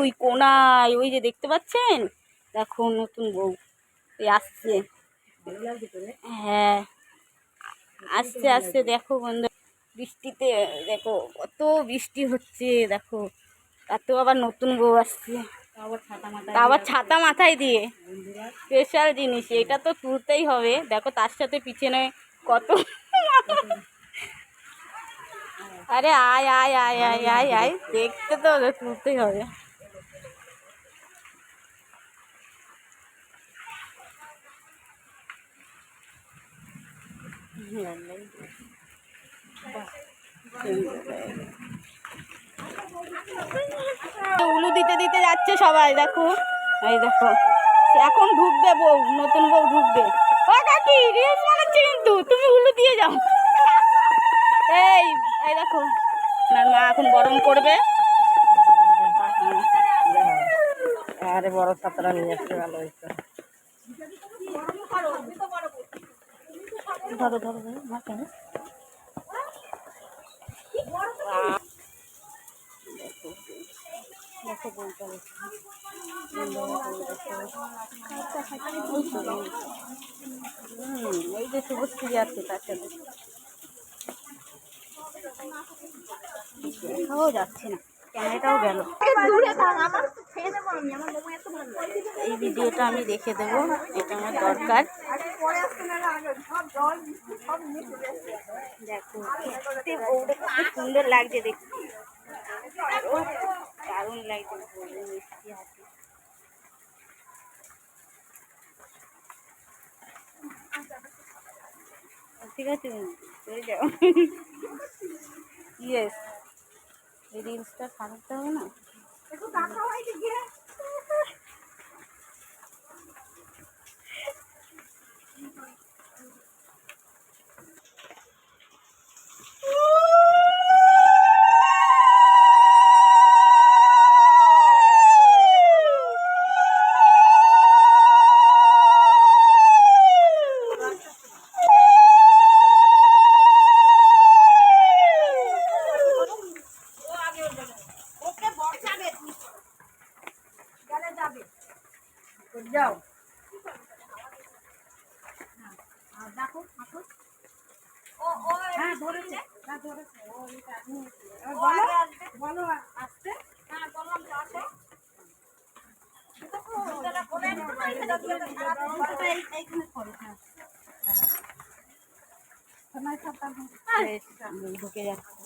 ওই কোনায়, ওই যে দেখতে পাচ্ছেন, দেখো নতুন বউ এই আসছে। হ্যাঁ আসছে আসছে, দেখো বন্ধু বৃষ্টিতে, দেখো কত বৃষ্টি হচ্ছে, দেখো তাতেও আবার নতুন বউ আসছে, আবার ছাতা মাথায় দিয়ে। স্পেশাল জিনিস এটা তো তুলতেই হবে। দেখো তার সাথে পিছনে কত আরে আয় আয় আয় আয় আয় আয়, দেখতে তো তুলতেই হবে। উলু দিতে দিতে যাচ্ছে সবাই, দেখো এই দেখো এখন ঢুকবে বউ, নতুন বউ ঢুকবে। ও কাকি রিলস বানাচ্ছে কিন্তু, তুমি উলু দিয়ে যাও। এই এই দেখো না মা এখন গরম করবে। আরে বড় ছাত্রা নিয়ে আসতে ভালো হয়েছে। ধরো ধরো ধরো মা কেন দেখো বউটা, এই যে শুভশ্রী আছে তার সাথে দেখাও যাচ্ছে না, ক্যামেরাটাও গেল। এই ভিডিওটা আমি রেখে দেবো, এটা আমার দরকার। দেখো খুব সুন্দর লাগছে দেখতে, দারুণ লাগছে মিষ্টি হাতে। ঠিক আছে চলে যাও। ইয়েস, এই রিলসটা ছাড়তে হবে না। যাও হ্যাঁ ধরেছে, বলো আসতে। হ্যাঁ বললাম তো আসো। ঢুকে যাচ্ছে।